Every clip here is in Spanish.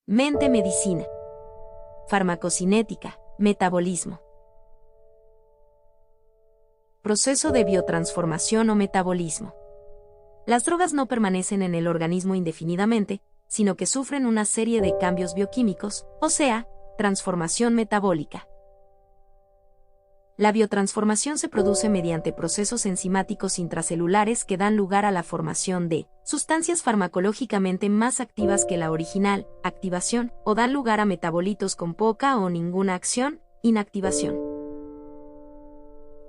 Mente medicina. Farmacocinética, metabolismo. Proceso de biotransformación o metabolismo. Las drogas no permanecen en el organismo indefinidamente, sino que sufren una serie de cambios bioquímicos, o sea, transformación metabólica. La biotransformación se produce mediante procesos enzimáticos intracelulares que dan lugar a la formación de sustancias farmacológicamente más activas que la original, activación, o dan lugar a metabolitos con poca o ninguna acción, inactivación.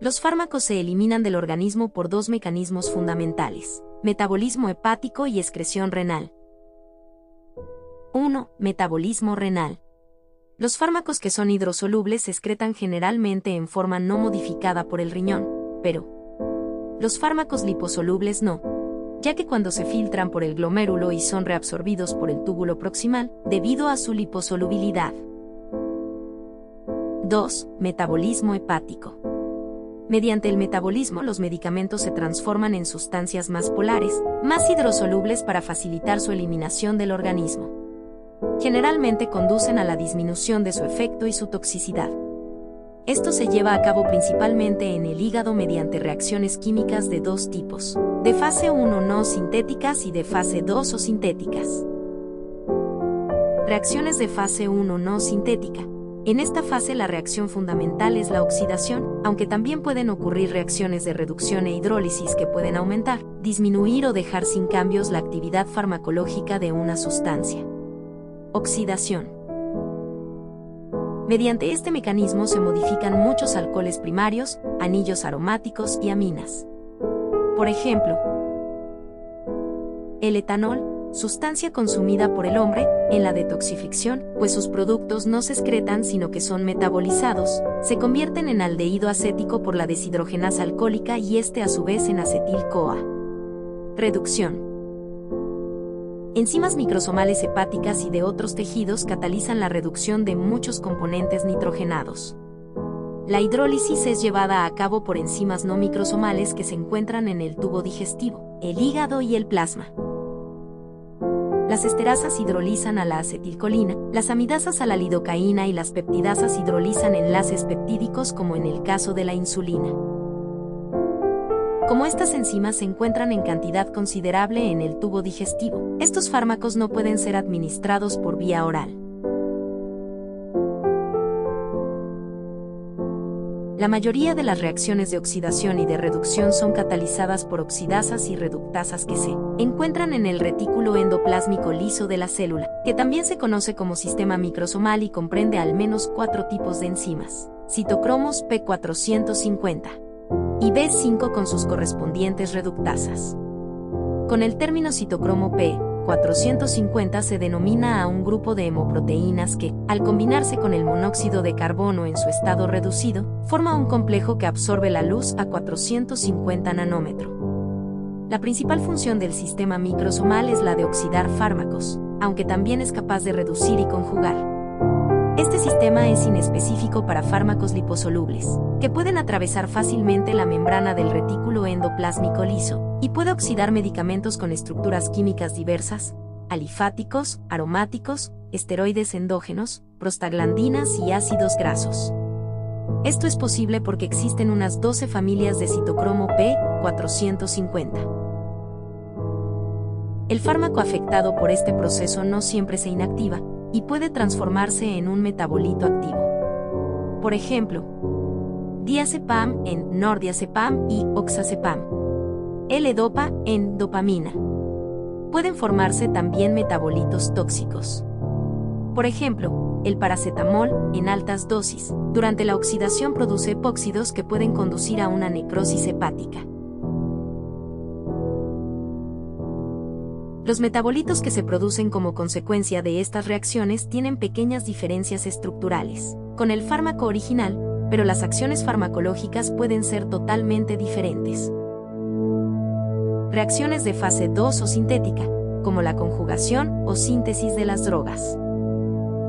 Los fármacos se eliminan del organismo por dos mecanismos fundamentales: metabolismo hepático y excreción renal. 1. Metabolismo renal. Los fármacos que son hidrosolubles se excretan generalmente en forma no modificada por el riñón, pero los fármacos liposolubles no, ya que cuando se filtran por el glomérulo y son reabsorbidos por el túbulo proximal, debido a su liposolubilidad. 2. Metabolismo hepático. Mediante el metabolismo, los medicamentos se transforman en sustancias más polares, más hidrosolubles para facilitar su eliminación del organismo. Generalmente conducen a la disminución de su efecto y su toxicidad. Esto se lleva a cabo principalmente en el hígado mediante reacciones químicas de dos tipos: de fase 1 no sintéticas y de fase 2 o sintéticas. Reacciones de fase 1 no sintética. En esta fase la reacción fundamental es la oxidación, aunque también pueden ocurrir reacciones de reducción e hidrólisis que pueden aumentar, disminuir o dejar sin cambios la actividad farmacológica de una sustancia. Oxidación. Mediante este mecanismo se modifican muchos alcoholes primarios, anillos aromáticos y aminas. Por ejemplo, el etanol, sustancia consumida por el hombre, en la detoxificación, pues sus productos no se excretan sino que son metabolizados, se convierten en aldehído acético por la deshidrogenasa alcohólica y este a su vez en acetil-CoA. Reducción. Enzimas microsomales hepáticas y de otros tejidos catalizan la reducción de muchos componentes nitrogenados. La hidrólisis es llevada a cabo por enzimas no microsomales que se encuentran en el tubo digestivo, el hígado y el plasma. Las esterasas hidrolizan a la acetilcolina, las amidasas a la lidocaína y las peptidasas hidrolizan enlaces peptídicos como en el caso de la insulina. Como estas enzimas se encuentran en cantidad considerable en el tubo digestivo, estos fármacos no pueden ser administrados por vía oral. La mayoría de las reacciones de oxidación y de reducción son catalizadas por oxidasas y reductasas que se encuentran en el retículo endoplásmico liso de la célula, que también se conoce como sistema microsomal y comprende al menos 4 tipos de enzimas: citocromos P450 y B5 con sus correspondientes reductasas. Con el término citocromo P450 se denomina a un grupo de hemoproteínas que, al combinarse con el monóxido de carbono en su estado reducido, forma un complejo que absorbe la luz a 450 nanómetro. La principal función del sistema microsomal es la de oxidar fármacos, aunque también es capaz de reducir y conjugar. Este sistema es inespecífico para fármacos liposolubles, que pueden atravesar fácilmente la membrana del retículo endoplásmico liso, y puede oxidar medicamentos con estructuras químicas diversas, alifáticos, aromáticos, esteroides endógenos, prostaglandinas y ácidos grasos. Esto es posible porque existen unas 12 familias de citocromo P450. El fármaco afectado por este proceso no siempre se inactiva, y puede transformarse en un metabolito activo. Por ejemplo, diazepam en nordiazepam y oxazepam. L-dopa en dopamina. Pueden formarse también metabolitos tóxicos. Por ejemplo, el paracetamol, en altas dosis, durante la oxidación produce epóxidos que pueden conducir a una necrosis hepática. Los metabolitos que se producen como consecuencia de estas reacciones tienen pequeñas diferencias estructurales con el fármaco original, pero las acciones farmacológicas pueden ser totalmente diferentes. Reacciones de fase 2 o sintética, como la conjugación o síntesis de las drogas.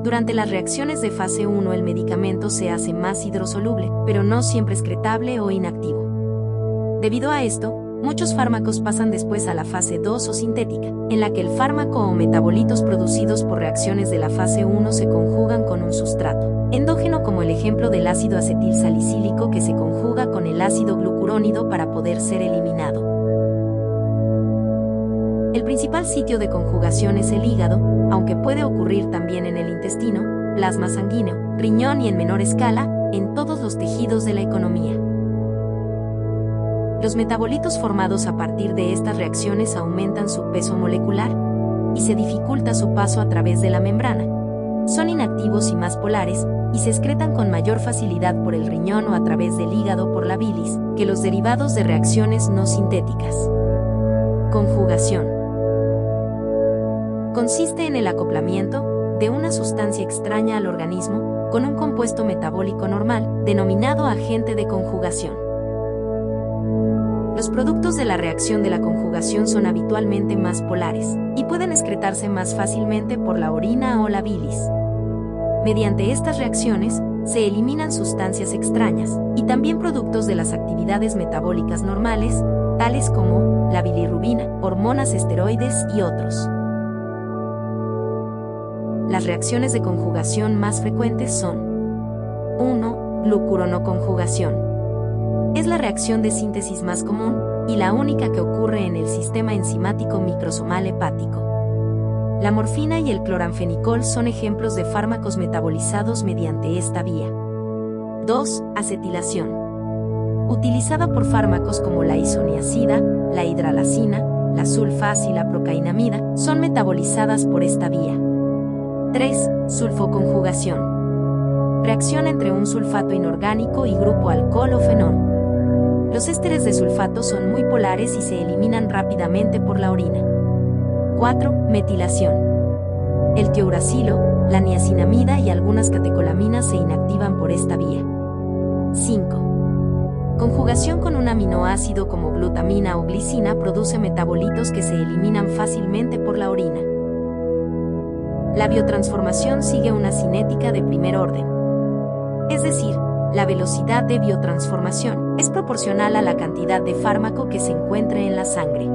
Durante las reacciones de fase 1 el medicamento se hace más hidrosoluble, pero no siempre excretable o inactivo. Debido a esto, Muchos fármacos pasan después a la fase 2 o sintética, en la que el fármaco o metabolitos producidos por reacciones de la fase 1 se conjugan con un sustrato endógeno, como el ejemplo del ácido acetilsalicílico que se conjuga con el ácido glucurónido para poder ser eliminado. El principal sitio de conjugación es el hígado, aunque puede ocurrir también en el intestino, plasma sanguíneo, riñón y en menor escala, en todos los tejidos de la economía. Los metabolitos formados a partir de estas reacciones aumentan su peso molecular y se dificulta su paso a través de la membrana. Son inactivos y más polares y se excretan con mayor facilidad por el riñón o a través del hígado por la bilis que los derivados de reacciones no sintéticas. Conjugación. Consiste en el acoplamiento de una sustancia extraña al organismo con un compuesto metabólico normal, denominado agente de conjugación. Los productos de la reacción de la conjugación son habitualmente más polares y pueden excretarse más fácilmente por la orina o la bilis. Mediante estas reacciones, se eliminan sustancias extrañas y también productos de las actividades metabólicas normales, tales como la bilirrubina, hormonas esteroides y otros. Las reacciones de conjugación más frecuentes son 1. Glucuronoconjugación. Es la reacción de síntesis más común y la única que ocurre en el sistema enzimático microsomal hepático. La morfina y el cloranfenicol son ejemplos de fármacos metabolizados mediante esta vía. 2. Acetilación. Utilizada por fármacos como la isoniazida, la hidralazina, la sulfas y la procainamida, son metabolizadas por esta vía. 3. Sulfoconjugación. Reacción entre un sulfato inorgánico y grupo alcohol o fenol. Los ésteres de sulfato son muy polares y se eliminan rápidamente por la orina. 4. Metilación. El tiouracilo, la niacinamida y algunas catecolaminas se inactivan por esta vía. 5. Conjugación con un aminoácido como glutamina o glicina produce metabolitos que se eliminan fácilmente por la orina. La biotransformación sigue una cinética de primer orden. Es decir, la velocidad de biotransformación es proporcional a la cantidad de fármaco que se encuentre en la sangre.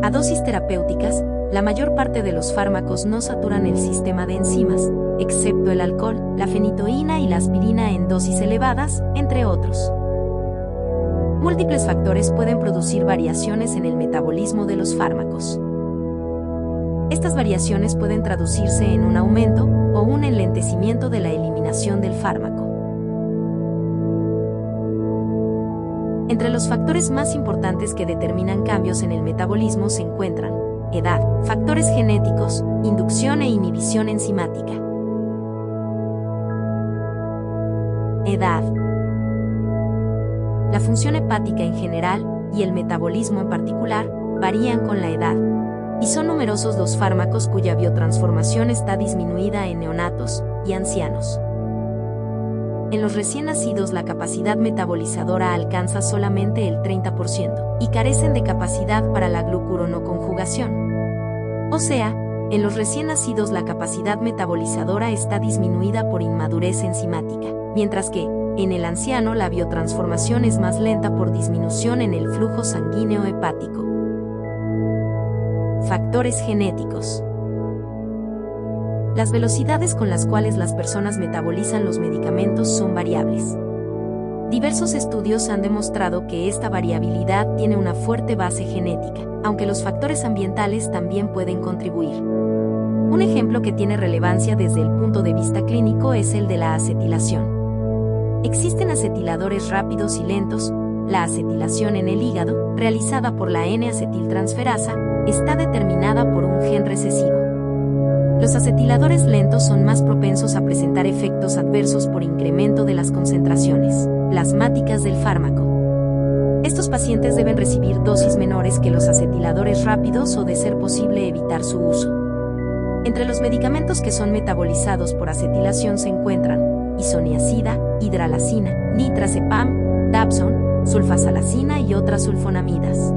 A dosis terapéuticas, la mayor parte de los fármacos no saturan el sistema de enzimas, excepto el alcohol, la fenitoína y la aspirina en dosis elevadas, entre otros. Múltiples factores pueden producir variaciones en el metabolismo de los fármacos. Estas variaciones pueden traducirse en un aumento o un enlentecimiento de la eliminación del fármaco. Entre los factores más importantes que determinan cambios en el metabolismo se encuentran edad, factores genéticos, inducción e inhibición enzimática. Edad. La función hepática en general y el metabolismo en particular varían con la edad, y son numerosos los fármacos cuya biotransformación está disminuida en neonatos y ancianos. En los recién nacidos la capacidad metabolizadora alcanza solamente el 30% y carecen de capacidad para la glucuronoconjugación. O sea, en los recién nacidos la capacidad metabolizadora está disminuida por inmadurez enzimática, mientras que, en el anciano la biotransformación es más lenta por disminución en el flujo sanguíneo hepático. Factores genéticos. Las velocidades con las cuales las personas metabolizan los medicamentos son variables. Diversos estudios han demostrado que esta variabilidad tiene una fuerte base genética, aunque los factores ambientales también pueden contribuir. Un ejemplo que tiene relevancia desde el punto de vista clínico es el de la acetilación. Existen acetiladores rápidos y lentos. La acetilación en el hígado, realizada por la N-acetiltransferasa, está determinada por un gen recesivo. Los acetiladores lentos son más propensos a presentar efectos adversos por incremento de las concentraciones plasmáticas del fármaco. Estos pacientes deben recibir dosis menores que los acetiladores rápidos o, de ser posible, evitar su uso. Entre los medicamentos que son metabolizados por acetilación se encuentran isoniazida, hidralazina, nitrazepam, dapsone, sulfasalazina y otras sulfonamidas.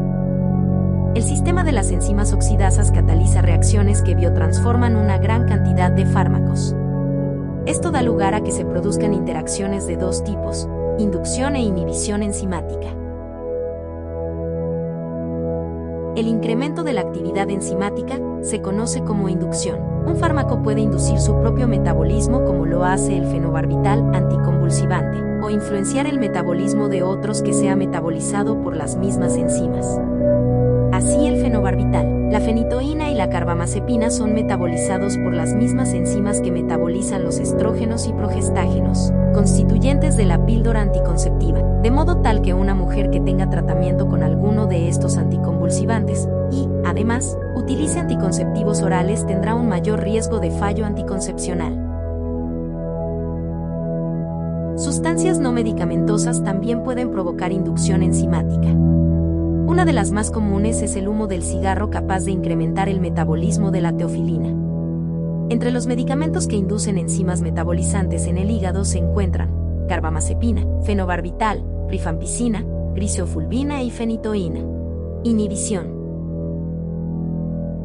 El sistema de las enzimas oxidasas cataliza reacciones que biotransforman una gran cantidad de fármacos. Esto da lugar a que se produzcan interacciones de dos tipos, inducción e inhibición enzimática. El incremento de la actividad enzimática se conoce como inducción. Un fármaco puede inducir su propio metabolismo como lo hace el fenobarbital anticonvulsivante, o influenciar el metabolismo de otros que sea metabolizado por las mismas enzimas. Así el fenobarbital, la fenitoína y la carbamazepina son metabolizados por las mismas enzimas que metabolizan los estrógenos y progestágenos, constituyentes de la píldora anticonceptiva, de modo tal que una mujer que tenga tratamiento con alguno de estos anticonvulsivantes y, además, utilice anticonceptivos orales tendrá un mayor riesgo de fallo anticoncepcional. Sustancias no medicamentosas también pueden provocar inducción enzimática. Una de las más comunes es el humo del cigarro, capaz de incrementar el metabolismo de la teofilina. Entre los medicamentos que inducen enzimas metabolizantes en el hígado se encuentran carbamazepina, fenobarbital, rifampicina, griseofulvina y fenitoína. Inhibición.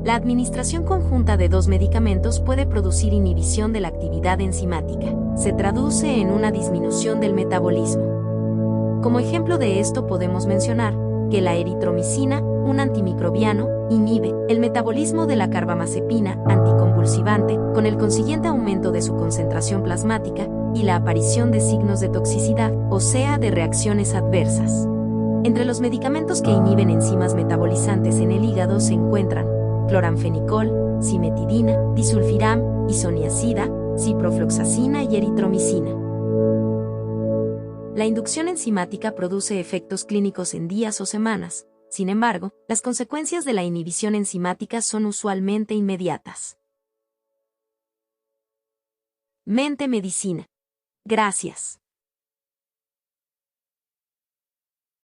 La administración conjunta de dos medicamentos puede producir inhibición de la actividad enzimática. Se traduce en una disminución del metabolismo. Como ejemplo de esto podemos mencionar que la eritromicina, un antimicrobiano, inhibe el metabolismo de la carbamazepina, anticonvulsivante, con el consiguiente aumento de su concentración plasmática y la aparición de signos de toxicidad, o sea, de reacciones adversas. Entre los medicamentos que inhiben enzimas metabolizantes en el hígado se encuentran cloranfenicol, cimetidina, disulfiram, isoniazida, ciprofloxacina y eritromicina. La inducción enzimática produce efectos clínicos en días o semanas. Sin embargo, las consecuencias de la inhibición enzimática son usualmente inmediatas. Mente Medicina. Gracias.